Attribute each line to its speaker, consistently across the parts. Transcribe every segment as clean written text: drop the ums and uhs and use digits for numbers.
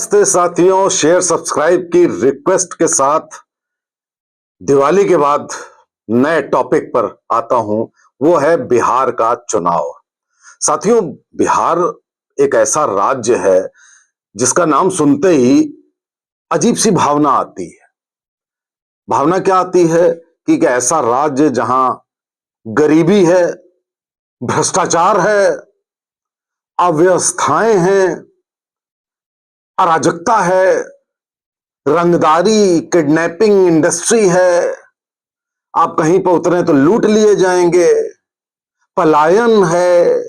Speaker 1: नमस्ते साथियों, share subscribe की रिक्वेस्ट के साथ दिवाली के बाद नए टॉपिक पर आता हूं। वो है बिहार का चुनाव। साथियों, बिहार एक ऐसा राज्य है जिसका नाम सुनते ही अजीब सी भावना आती है। भावना क्या आती है कि एक ऐसा राज्य जहां गरीबी है, भ्रष्टाचार है, अव्यवस्थाएं हैं, अराजकता है, रंगदारी, किडनैपिंग इंडस्ट्री है। आप कहीं पर उतरे तो लूट लिए जाएंगे, पलायन है।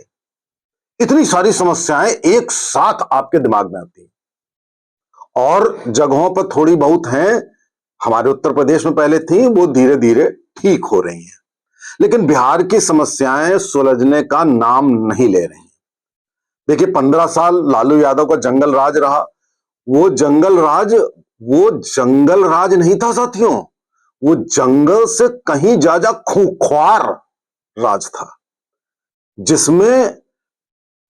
Speaker 1: इतनी सारी समस्याएं एक साथ आपके दिमाग में आती हैं और जगहों पर थोड़ी बहुत हैं। हमारे उत्तर प्रदेश में पहले थी, वो धीरे धीरे ठीक हो रही हैं, लेकिन बिहार की समस्याएं सुलझने का नाम नहीं ले रही। देखिए, 15 साल लालू यादव का जंगल राज रहा। वो जंगल राज नहीं था साथियों, वो जंगल से कहीं ज्यादा खूंखार राज था, जिसमें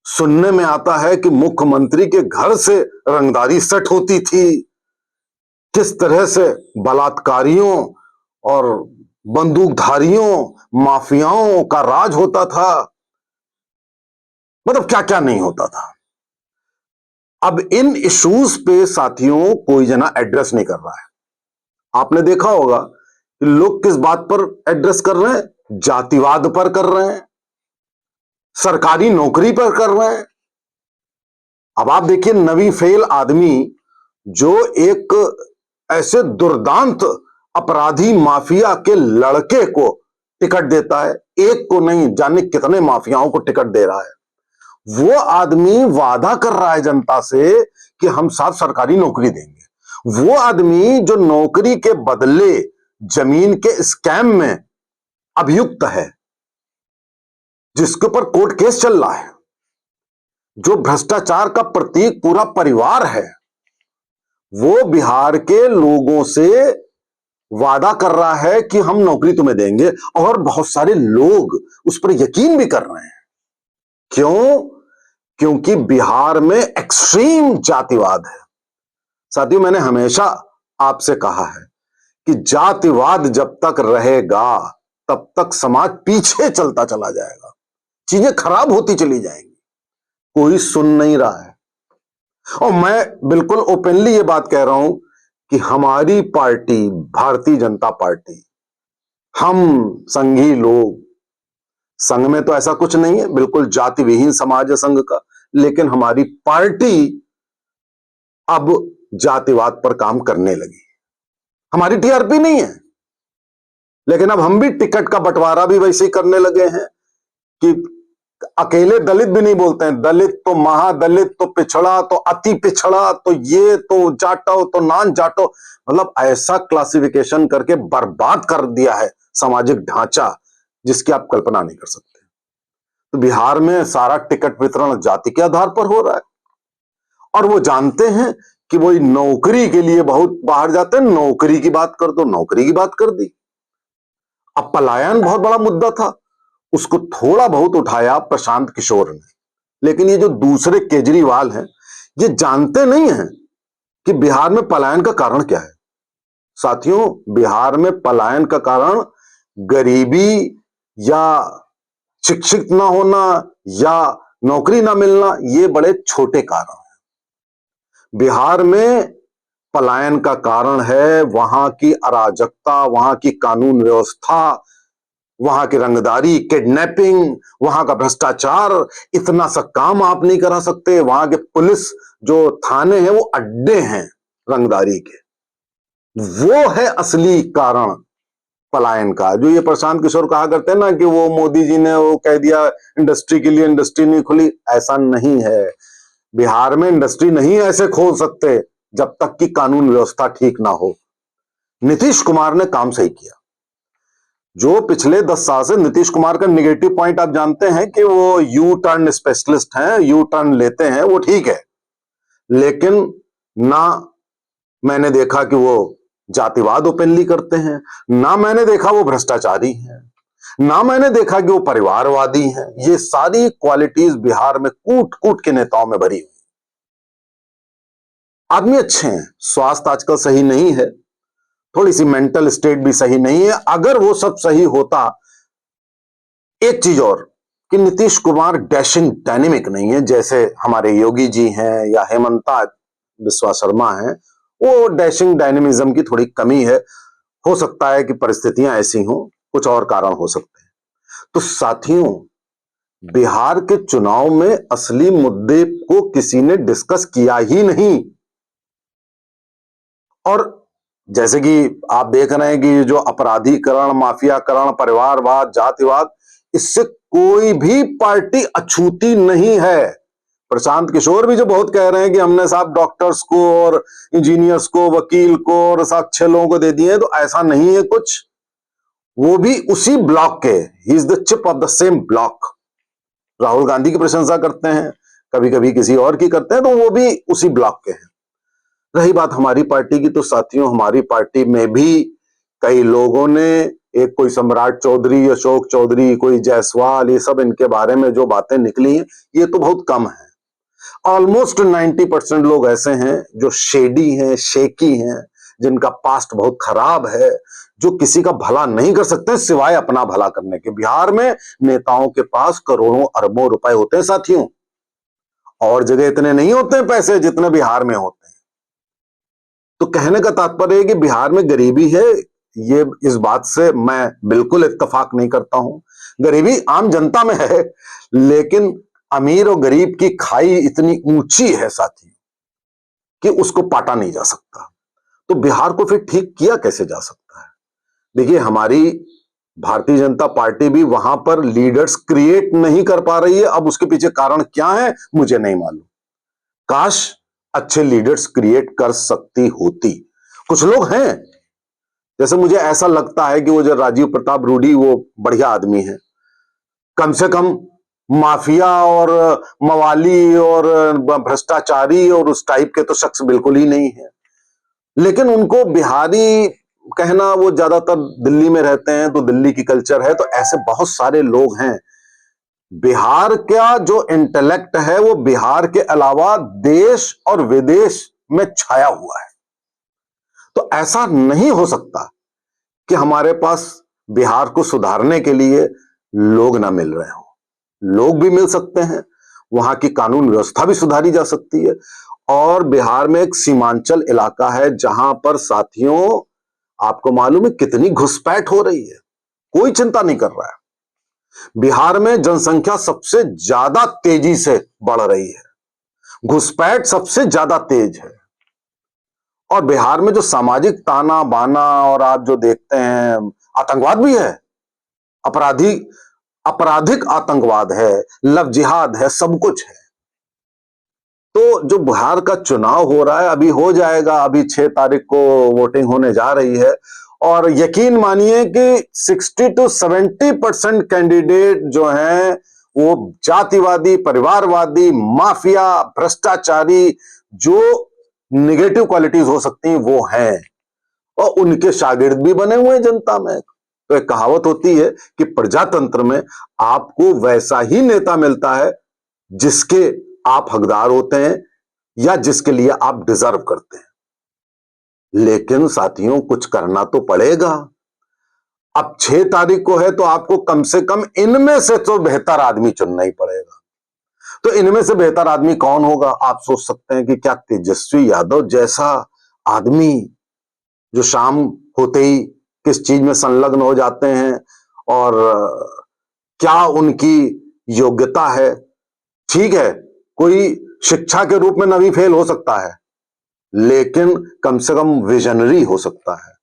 Speaker 1: सुनने में आता है कि मुख्यमंत्री के घर से रंगदारी सेट होती थी। किस तरह से बलात्कारियों और बंदूकधारियों, माफियाओं का राज होता था, मतलब क्या क्या नहीं होता था। अब इन इश्यूज पे साथियों कोई जना एड्रेस नहीं कर रहा है। आपने देखा होगा कि लोग किस बात पर एड्रेस कर रहे हैं? जातिवाद पर कर रहे हैं, सरकारी नौकरी पर कर रहे हैं। अब आप देखिए, नवी फेल आदमी जो एक ऐसे दुर्दांत अपराधी माफिया के लड़के को टिकट देता है, एक को नहीं जाने कितने माफियाओं को टिकट दे रहा है, वो आदमी वादा कर रहा है जनता से कि हम साथ सरकारी नौकरी देंगे। वो आदमी जो नौकरी के बदले जमीन के स्कैम में अभियुक्त है, जिसके ऊपर कोर्ट केस चल रहा है, जो भ्रष्टाचार का प्रतीक पूरा परिवार है, वो बिहार के लोगों से वादा कर रहा है कि हम नौकरी तुम्हें देंगे, और बहुत सारे लोग उस पर यकीन भी कर रहे हैं। क्यों? क्योंकि बिहार में एक्सट्रीम जातिवाद है। साथियों, मैंने हमेशा आपसे कहा है कि जातिवाद जब तक रहेगा तब तक समाज पीछे चलता चला जाएगा, चीजें खराब होती चली जाएंगी। कोई सुन नहीं रहा है, और मैं बिल्कुल ओपनली ये बात कह रहा हूं कि हमारी पार्टी भारतीय जनता पार्टी, हम संघी लोग, संघ में तो ऐसा कुछ नहीं है, बिल्कुल जाति विहीन समाज है संघ का, लेकिन हमारी पार्टी अब जातिवाद पर काम करने लगी। हमारी टीआरपी नहीं है, लेकिन अब हम भी टिकट का बंटवारा भी वैसे ही करने लगे हैं कि अकेले दलित भी नहीं बोलते हैं, दलित तो महादलित तो पिछड़ा तो अति पिछड़ा तो ये तो जाटो तो नॉन जाटो, मतलब ऐसा क्लासिफिकेशन करके बर्बाद कर दिया है सामाजिक ढांचा जिसकी आप कल्पना नहीं कर सकते। तो बिहार में सारा टिकट वितरण जाति के आधार पर हो रहा है, और वो जानते हैं कि वो नौकरी के लिए बहुत बाहर जाते हैं। नौकरी की बात कर दो, नौकरी की बात कर दी। अब पलायन बहुत बड़ा मुद्दा था, उसको थोड़ा बहुत उठाया प्रशांत किशोर ने, लेकिन ये जो दूसरे केजरीवाल हैं, ये जानते नहीं हैं कि बिहार में पलायन का कारण क्या है। साथियों, बिहार में पलायन का कारण गरीबी या शिक्षित ना होना या नौकरी ना मिलना, ये बड़े छोटे कारण हैं। बिहार में पलायन का कारण है वहां की अराजकता, वहां की कानून व्यवस्था, वहां की रंगदारी, किडनैपिंग, वहां का भ्रष्टाचार। इतना सा काम आप नहीं करा सकते। वहां के पुलिस जो थाने हैं वो अड्डे हैं रंगदारी के। वो है असली कारण पलायन का। जो ये प्रशांत किशोर कहा करते हैं ना कि वो मोदी जी ने वो कह दिया इंडस्ट्री के लिए इंडस्ट्री नहीं खुली, ऐसा नहीं है। बिहार में इंडस्ट्री नहीं ऐसे खोल सकते जब तक कि कानून व्यवस्था ठीक ना हो। नीतीश कुमार ने काम सही किया। जो पिछले 10 साल से नीतीश कुमार का निगेटिव पॉइंट आप जानते हैं कि वो यू टर्न स्पेशलिस्ट हैं, यू टर्न लेते हैं, वो ठीक है, लेकिन ना मैंने देखा कि वो जातिवाद ओपनली करते हैं, ना मैंने देखा वो भ्रष्टाचारी हैं, ना मैंने देखा कि वो परिवारवादी हैं। ये सारी क्वालिटीज बिहार में कूट कूट के नेताओं में भरी हुई। आदमी अच्छे हैं, स्वास्थ्य आजकल सही नहीं है, थोड़ी सी मेंटल स्टेट भी सही नहीं है। अगर वो सब सही होता, एक चीज और, कि नीतीश कुमार डैशिंग डायनेमिक नहीं है जैसे हमारे योगी जी हैं या हेमंता बिस्वा शर्मा हैं। वो डैशिंग डायनेमिज्म की थोड़ी कमी है। हो सकता है कि परिस्थितियां ऐसी हों, कुछ और कारण हो सकते हैं। तो साथियों, बिहार के चुनाव में असली मुद्दे को किसी ने डिस्कस किया ही नहीं। और जैसे कि आप देख रहे हैं कि ये जो अपराधीकरण, माफियाकरण, परिवारवाद, जातिवाद, इससे कोई भी पार्टी अछूती नहीं है। प्रशांत किशोर भी जो बहुत कह रहे हैं कि हमने साहब डॉक्टर्स को और इंजीनियर्स को, वकील को और साहब 6 लोगों को दे दिए, तो ऐसा नहीं है कुछ। वो भी उसी ब्लॉक के, he is the chip off the same block. Rahul Gandhi की प्रशंसा करते हैं, कभी कभी किसी और की करते हैं, तो वो भी उसी ब्लॉक के हैं। रही बात हमारी पार्टी की, तो साथियों, हमारी पार्टी में भी कई लोगों ने, एक कोई सम्राट चौधरी, अशोक चौधरी, कोई जायसवाल, ये सब इनके बारे में जो बातें निकली हैं, ये तो बहुत कम है। ऑलमोस्ट 90% लोग ऐसे हैं जो शेडी हैं, शेकी हैं, जिनका पास्ट बहुत खराब है, जो किसी का भला नहीं कर सकते सिवाय अपना भला करने के। बिहार में नेताओं के पास करोड़ों अरबों रुपए होते हैं साथियों, और जगह इतने नहीं होते हैं पैसे जितने बिहार में होते हैं। तो कहने का तात्पर्य है कि बिहार में गरीबी है, ये इस बात से मैं बिल्कुल इत्तेफाक नहीं करता हूं। गरीबी आम जनता में है, लेकिन अमीर और गरीब की खाई इतनी ऊंची है साथी कि उसको पाटा नहीं जा सकता। तो बिहार को फिर ठीक किया कैसे जा सकता है? देखिए, हमारी भारतीय जनता पार्टी भी वहां पर लीडर्स क्रिएट नहीं कर पा रही है। अब उसके पीछे कारण क्या है मुझे नहीं मालूम। काश अच्छे लीडर्स क्रिएट कर सकती होती। कुछ लोग हैं, जैसे मुझे ऐसा लगता है कि वो जो राजीव प्रताप रूडी, वो बढ़िया आदमी है, कम से कम माफिया और मवाली और भ्रष्टाचारी और उस टाइप के तो शख्स बिल्कुल ही नहीं है। लेकिन उनको बिहारी कहना, वो ज्यादातर दिल्ली में रहते हैं तो दिल्ली की कल्चर है, तो ऐसे बहुत सारे लोग हैं। बिहार का जो इंटेलेक्ट है वो बिहार के अलावा देश और विदेश में छाया हुआ है। तो ऐसा नहीं हो सकता कि हमारे पास बिहार को सुधारने के लिए लोग ना मिल रहे हो। लोग भी मिल सकते हैं, वहां की कानून व्यवस्था भी सुधारी जा सकती है। और बिहार में एक सीमांचल इलाका है जहां पर साथियों, आपको मालूम है कितनी घुसपैठ हो रही है, कोई चिंता नहीं कर रहा है। बिहार में जनसंख्या सबसे ज्यादा तेजी से बढ़ रही है, घुसपैठ सबसे ज्यादा तेज है। और बिहार में जो सामाजिक ताना बाना, और आप जो देखते हैं आतंकवाद भी है, अपराधी आपराधिक आतंकवाद है, लव जिहाद है, सब कुछ है। तो जो बिहार का चुनाव हो रहा है, अभी हो जाएगा, अभी 6 तारीख को वोटिंग होने जा रही है, और यकीन मानिए कि 60 to 70% कैंडिडेट जो हैं वो जातिवादी, परिवारवादी, माफिया, भ्रष्टाचारी, जो निगेटिव क्वालिटीज हो सकती हैं वो हैं, और उनके शागिर्द भी बने हुए हैं जनता में। तो एक कहावत होती है कि प्रजातंत्र में आपको वैसा ही नेता मिलता है जिसके आप हकदार होते हैं या जिसके लिए आप डिजर्व करते हैं। लेकिन साथियों, कुछ करना तो पड़ेगा। अब 6 तारीख को है, तो आपको कम से कम इनमें से तो बेहतर आदमी चुनना ही पड़ेगा। तो इनमें से बेहतर आदमी कौन होगा? आप सोच सकते हैं कि क्या तेजस्वी यादव जैसा आदमी, जो शाम होते ही किस चीज में संलग्न हो जाते हैं, और क्या उनकी योग्यता है? ठीक है, कोई शिक्षा के रूप में नवी फेल हो सकता है, लेकिन कम से कम विजनरी हो सकता है।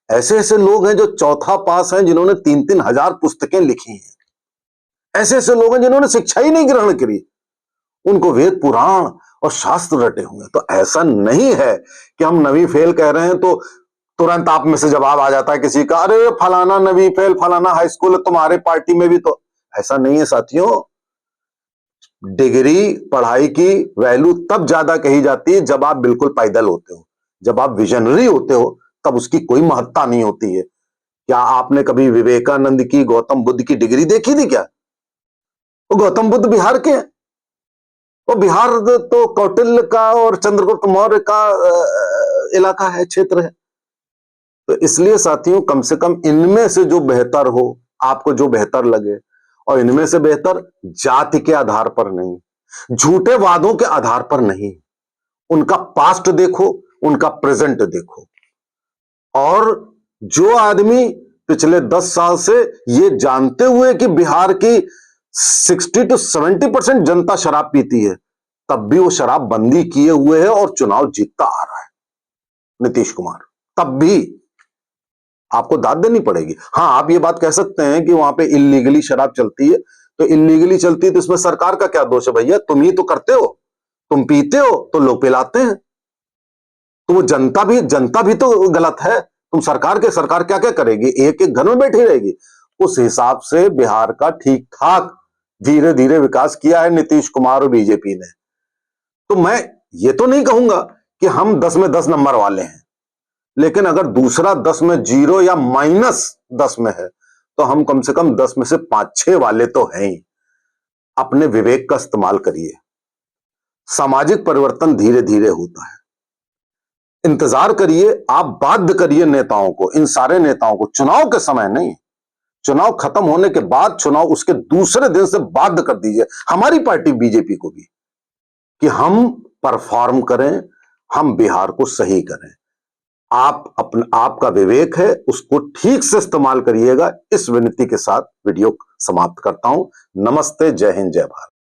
Speaker 1: ऐसे ऐसे लोग हैं जो चौथा पास हैं, जिन्होंने 3-3 हजार पुस्तकें लिखी हैं। ऐसे ऐसे लोग हैं जिन्होंने शिक्षा ही नहीं ग्रहण करी, उनको वेद पुराण और शास्त्र रटे हुए। तो ऐसा नहीं है कि हम नवी फेल कह रहे हैं तो तुरंत आप में से जवाब आ जाता है किसी का, अरे फलाना नवी फेल, फलाना हाई स्कूल है, तुम्हारे पार्टी में भी तो। ऐसा नहीं है साथियों। डिग्री, पढ़ाई की वैल्यू तब ज्यादा कही जाती है जब आप बिल्कुल पैदल होते हो, जब आप विजनरी होते हो, तब उसकी कोई महत्ता नहीं होती है। क्या आपने कभी विवेकानंद की, गौतम बुद्ध की डिग्री देखी थी क्या? वो गौतम बुद्ध बिहार के हैं, वो बिहार तो कौटिल्य का और चंद्रगुप्त मौर्य का इलाका है, क्षेत्र है। तो इसलिए साथियों, कम से कम इनमें से जो बेहतर हो, आपको जो बेहतर लगे, और इनमें से बेहतर जाति के आधार पर नहीं, झूठे वादों के आधार पर नहीं, उनका पास्ट देखो, उनका प्रेजेंट देखो। और जो आदमी पिछले 10 साल से ये जानते हुए कि बिहार की 60 to 70% जनता शराब पीती है, तब भी वो शराब बंदी किए हुए है और चुनाव जीतता आ रहा है नीतीश कुमार, तब भी आपको दाद देनी पड़ेगी। हाँ, आप ये बात कह सकते हैं कि वहां पे इलीगली शराब चलती है, तो इलीगली चलती है तो इसमें सरकार का क्या दोष है भैया? तुम ही तो करते हो, तुम पीते हो तो लोग पिलाते हैं, तो वो जनता भी तो गलत है। तुम सरकार क्या क्या करेगी? एक एक घर में बैठी रहेगी। उस हिसाब से बिहार का ठीक ठाक धीरे धीरे विकास किया है नीतीश कुमार और बीजेपी ने। तो मैं ये तो नहीं कहूंगा कि हम 10 में 10 नंबर वाले हैं, लेकिन अगर दूसरा 10 में 0 या -10 में है, तो हम कम से कम 10 में से 5-6 वाले तो हैं ही। अपने विवेक का इस्तेमाल करिए। सामाजिक परिवर्तन धीरे धीरे होता है, इंतजार करिए, आप बाध्य करिए नेताओं को, इन सारे नेताओं को, चुनाव के समय नहीं, चुनाव खत्म होने के बाद, चुनाव उसके दूसरे दिन से बाध्य कर दीजिए हमारी पार्टी बीजेपी को भी, कि हम परफॉर्म करें, हम बिहार को सही करें। आपका विवेक है, उसको ठीक से इस्तेमाल करिएगा। इस विनती के साथ वीडियो समाप्त करता हूं। नमस्ते, जय हिंद, जय भारत।